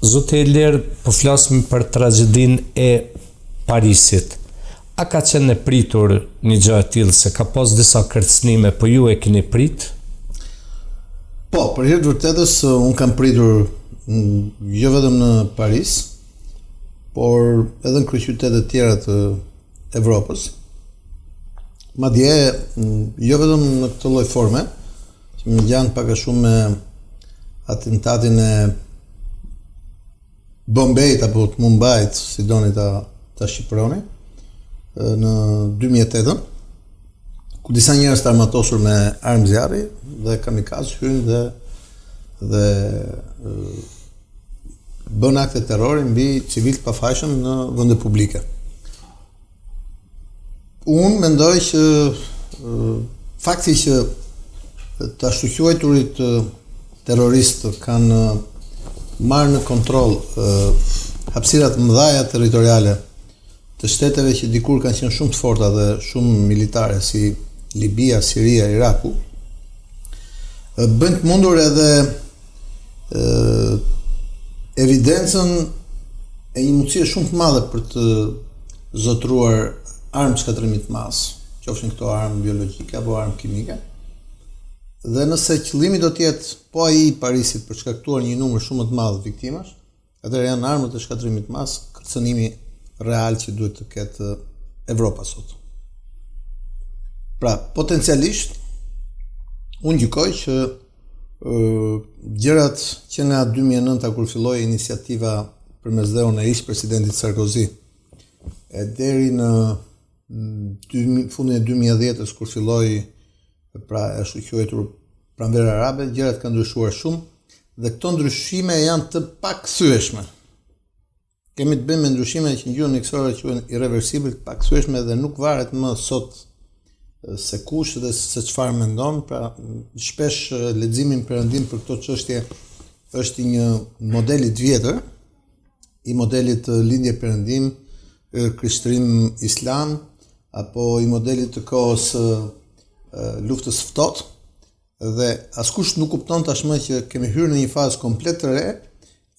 Zotë Eler, po flasim për tragedinë e Parisit. A ka qenë e pritur një gjë e tillë, se ka pas disa kërcënime, po ju e keni prit? Po, për hir të vërtetës, unë kam pritur jo vetëm në Paris, por edhe në kryeqytete tjera të Evropës. Madje jo vetëm në këtë lloj forme, që më ngjan pak a shumë me atentatin e Bombejt apo të Mumbait, si doni ta shqiproni, në 2008, ku disa njerëz të armatosur me armë zjarri dhe kamikaz hynë dhe bën akte terrori mbi civilë të pafajshëm në vende publike. Unë mendoj që fakti që të ashtu quajturit terroristë kanë marrë në kontroll hapësirat mëdhaja territoriale të shteteve që dikur kanë qenë shumë të forta dhe shumë militare, si Libia, Siria, Iraku, bën të mundur edhe evidencën e një mundësie shumë të madhe për të zotruar armë shkatërrimit të mas, qofshin këto armë biologjike apo armë kimike. Dhe nëse qëllimi do të jetë po ai i Parisit për shkaktuar një numër shumë të madh viktimash, atëherë janë armët e shkatërrimit të mas, kërcënimi real që duhet të ketë Evropa sot. Pra, potencialisht unë gjykoj që gjërat që nga 2009 kur filloi iniciativa përmes dhëun e ish-presidentit Sarkozy e deri në fundin e 2010-s kur filloi pra ashtu quajtur pranverë arabe, gjërat kanë ndryshuar shumë dhe këto ndryshime janë të pakthyeshme. Kemi të bëjmë me ndryshime që në gjuhën mjekësore quhen irreversible, të pakthyeshme dhe nuk varet më sot se kush dhe se çfarë mendon, pra shpesh leximin perëndim për këto çështje është një model i vjetër, i modelit lindje perëndim, krishtërim islam apo i modelit të kohës luftës ftohtë, dhe askush nuk kupton tashmë që kemi hyrë në një fazë komplet të re,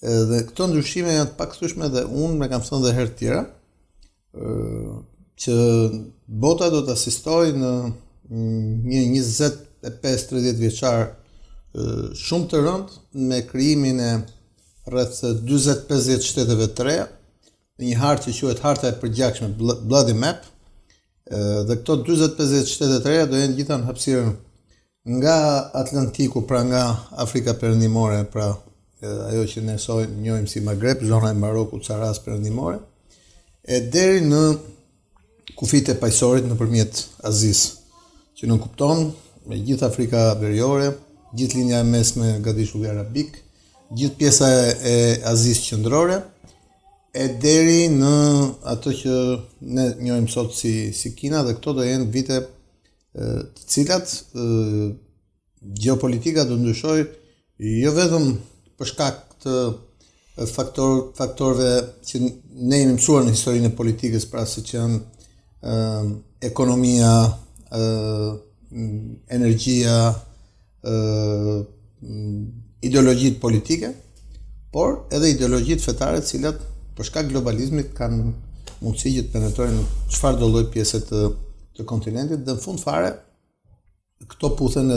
dhe këto ndryshime janë të pakthyeshme dhe unë me kam thënë dhe herë tjera që bota do të asistojë në një 25-30 vjeçar shumë të rëndë me krijimin e rreth 40-50 shteteve të reja, në një hartë që quhet harta e përgjakshme, Bloody Map, dhe këto 40-50 shtete të reja do jenë gjitha në hapësirën nga Atlantiku, pra nga Afrika Perëndimore, pra ajo që ne njohim si Maghreb, zona e Marokut, Saharas Perëndimore, e deri në kufit e paqësorit nëpërmjet Azisë, që nuk kupton me gjithë Afrika Veriore, gjithë linja e mesme nga Diskulli Arabik, gjithë pjesa e Azisë qendrore, e deri në ato që ne njohim sot si Kina, dhe këto do jenë vite të cilat geopolitika do ndryshojë jo vetëm për shkak të faktorëve që ne jemi mësuar në historinë e politikës, pra si që janë ekonomia, energjia, ideologjitë politike, por edhe ideologjitë fetare, të cilat për shkak globalizmit kanë mundësi që të penetrojnë në çfarë do lloj pjese të kontinentit, dhe në fund fare këto përputhen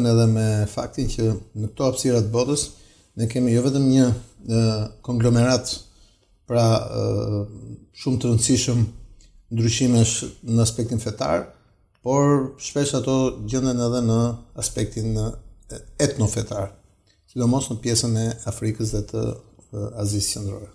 edhe me faktin që në këto hapësira të botës ne kemi jo vetëm një konglomerat, pra shumë të rëndësishëm ndryshimesh në aspektin fetar, por shpesh ato gjenden edhe në aspektin etnofetar, sidomos në pjesën e Afrikës dhe të Azisë qendrore.